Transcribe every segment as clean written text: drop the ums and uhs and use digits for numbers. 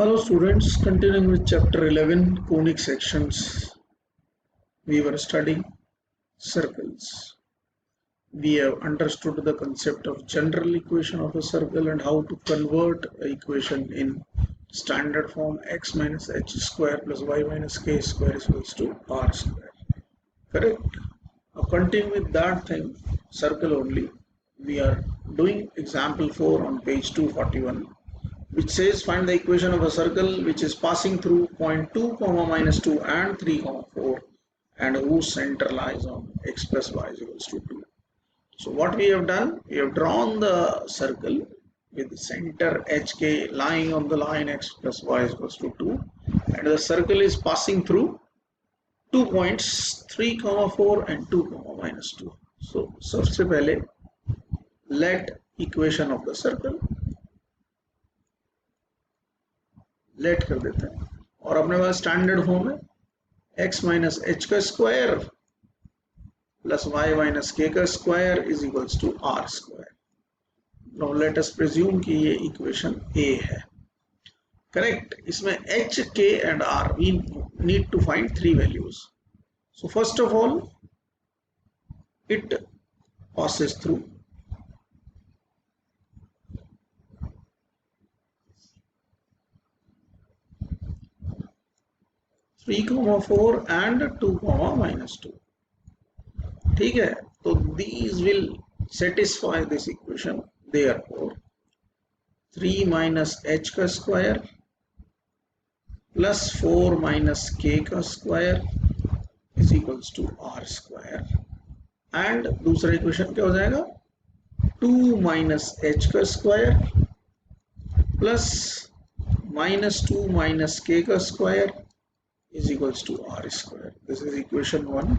Hello students, continuing with chapter 11 conic sections. We were studying circles. We have understood the concept of general equation of a circle and how to convert an equation in standard form x minus h square plus y minus k square is equals to r square. Correct? Now continue with that thing, circle only. We are doing example 4 on page 241, which says find the equation of a circle which is passing through point 2 comma minus 2 and 3 comma 4 and whose center lies on x plus y is equals to 2. So what we have done, we have drawn the circle with the center hk lying on the line x plus y is equals to 2, and the circle is passing through 2 points 3 comma 4 and 2 comma minus 2. So सबसे पहले let equation of the circle let कर देते हैं और अपने पास standard form है x minus h का square plus y minus k का square is equals to are square. Now let us presume कि ये इक्वेशन a है. करेक्ट. इसमें h, k and r we need to find three values. So first of all it passes through 3,4 and 2,-2. ठीक है. तो these will satisfy this equation. Therefore 3 minus h का square plus 4 minus k का square is equals to r square. And दूसरा equation क्या हो जाएगा, 2 minus h का स्क्वायर प्लस -2 minus k का square is equals to r square. This is equation 1,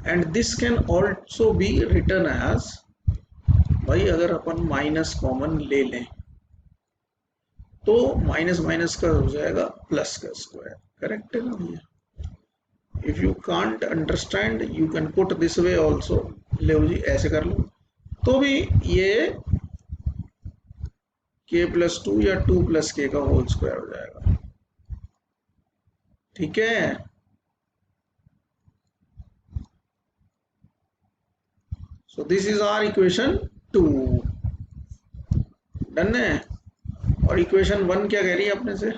and this can also be written as, भाई अगर अपन minus common ले लें तो माइनस माइनस का हो जाएगा प्लस का स्क्वायर. करेक्ट है ना भैया? If you can't understand you can put this way also. ले जी ऐसे कर लो तो भी ये k प्लस 2 या 2 प्लस k का होल स्क्वायर हो जाएगा. ठीक है. So this is our equation 2. Done है. और इक्वेशन 1 क्या कह रही है अपने से?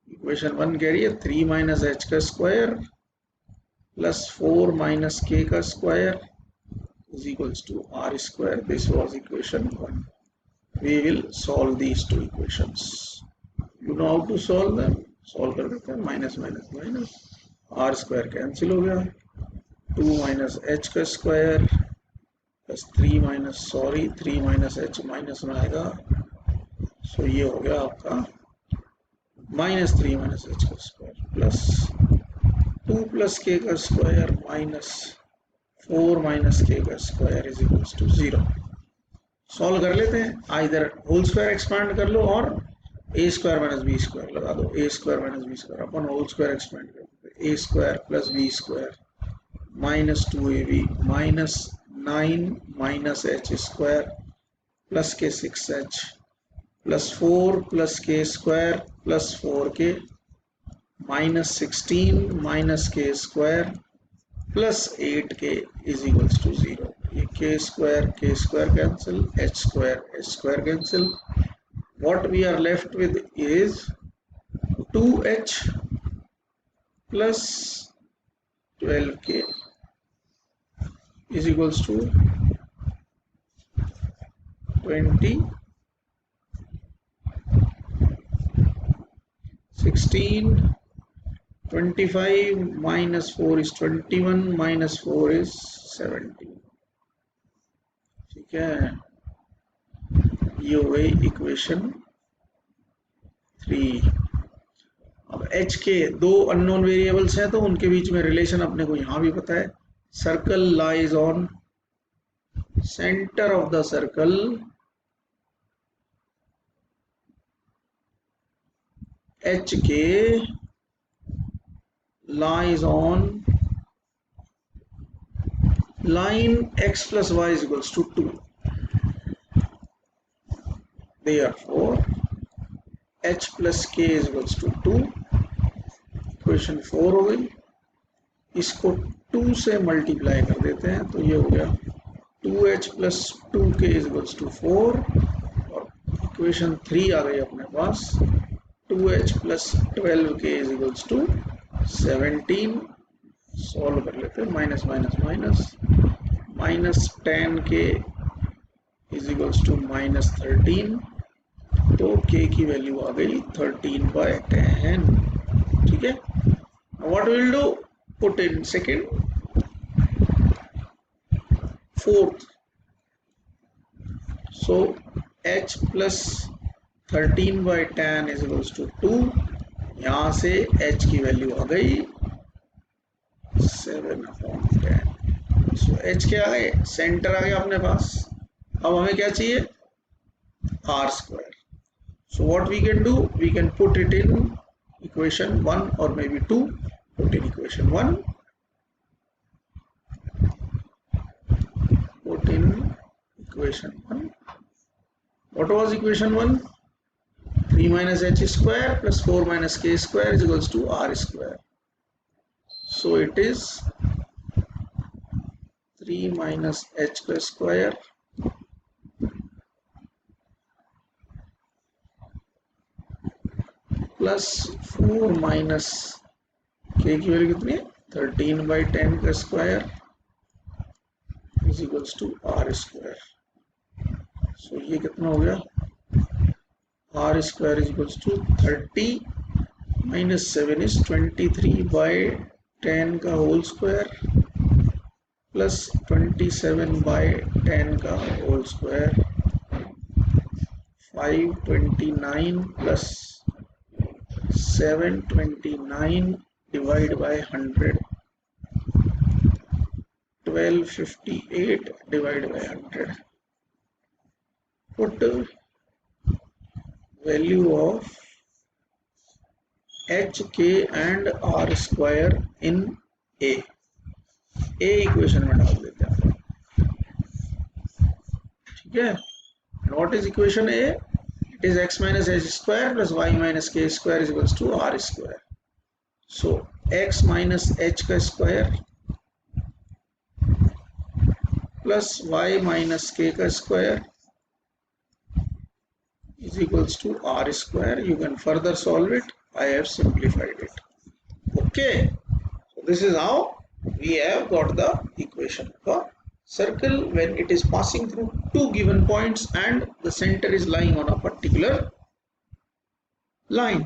इक्वेशन 1 कह रही है 3 माइनस एच का स्क्वायर प्लस 4 माइनस के का square is equals to are square. This was equation 1. We will solve these two equations. You know how to solve them. Solve कर देते हैं. Minus minus minus, r square cancel हो गया. 2 minus h का square plus 3 minus h minus में आएगा. सो ये हो गया आपका -3 माइनस एच का स्क्वायर प्लस 2 प्लस के का स्क्वायर माइनस 4 माइनस के का square is equals to 0. Solve कर लेते हैं. आइदर होल स्क्वायर एक्सपांड कर लो और A square minus B square लगा दो. A square minus B square अपन होल स्क्वायर एक्सपेंड करते हैं. A square plus B square minus 2ab minus 9 minus H square plus के 6h plus 4 plus K square plus 4k minus 16 minus K square plus 8k is equals to 0. ये k square cancel, h square cancel. What we are left with is 2h plus 12k is equals to 20, 16, 25 minus 4 is 21 minus 4 is 17. ठीक है. ये हो गई equation 3. अब h के दो unknown variables हैं तो उनके बीच में रिलेशन अपने को यहां भी पता है. Circle lies on centre of the circle h के lies on line x plus y is equals to 2. Therefore h plus के इज इक्वल्स टू 2, इक्वेशन 4 हो गई। इसको 2 से मल्टीप्लाई कर देते हैं तो ये हो गया 2h plus 2k is equals to 4, और इक्वेशन 3 आ गई अपने पास 2h plus 12k is equals to 17। Solve कर लेते हैं, minus minus minus, minus 10k is equals to minus 13, तो k की वैल्यू आ गई 13/10। ठीक है, what will do, put in second, fourth, so h plus 13/10 is equals to 2, यहाँ से h की वैल्यू आ गई 7/10। सो h क्या आ गए, सेंटर आ गया अपने पास। अब हमें क्या चाहिए, r square. So what we can do, we can put it in equation 1 or maybe 2. Put in equation 1, put in equation 1. What was equation 1? 3 minus h square plus 4 minus k square is equals to r square. So it is 3 minus h square plus 4 minus K की value कितनी है 13/10 का square is equals to are square. So ये कितना हो गया, R square is equals to 30 minus 7 is 23/10 का whole square plus 27/10 का whole square, 529 plus 729 divide by 100, 1258 divide by 100. Put value of h, k and r square in a equation में डाल देते हैं। ठीक है, what is equation a? It is x minus h square plus y minus k square is equals to r square. So x minus h का square plus y minus k का square is equals to r square. You can further solve it. I have simplified it. Okay, so this is how we have got the equation of a circle when it is passing through two given points and the center is lying on a particular line.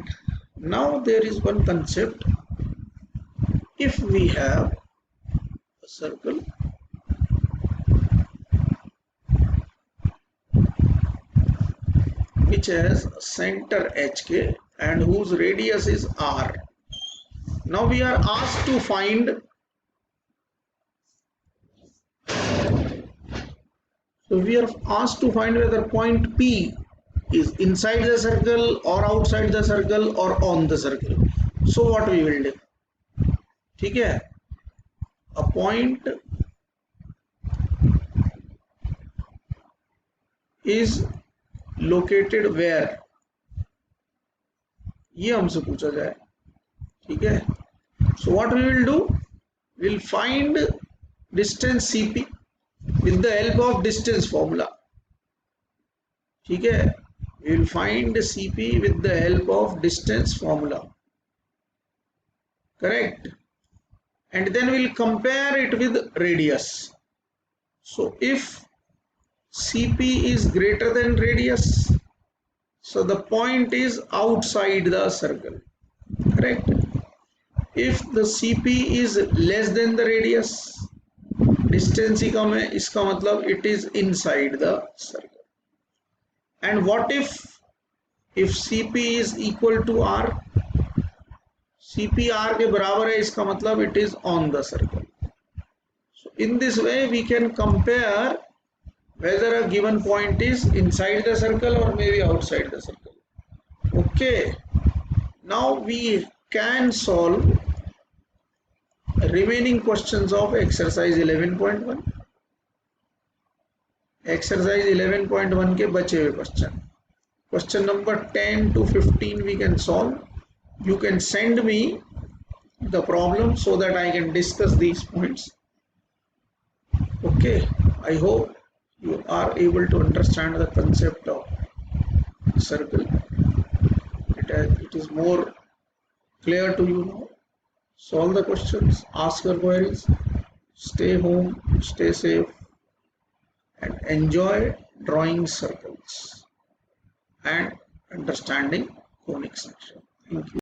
Now there is one concept. If we have a circle which has a center hk and whose radius is r, now we are asked to find whether point P is inside the circle or outside the circle or on the circle. So what we will do, ठीक है, a point is located where, ये हमसे पूछा जाए। ठीक है, so what we will do, we'll find distance CP with the help of distance formula. ठीक है, we will find CP with the help of distance formula, correct, and then we'll compare it with radius. So if CP is greater than radius, so the point is outside the circle, correct. If the CP is less than the radius, distance ही कम है, इसका मतलब it is inside the circle. And what if CP is equal to R, CP R के बराबर है, इसका मतलब it is on the circle. So in this way we can compare whether a given point is inside the circle or maybe outside the circle. Okay, now we can solve remaining questions of exercise 11.1. exercise 11.1 के बचे हुए question, Question number 10 to 15 we can solve. You can send me the problem so that I can discuss these points. Okay, I hope you are able to understand the concept of circle. It is more clear to you now. Solve the questions, ask your queries, stay home, stay safe, and enjoy drawing circles and understanding conic section. Thank you.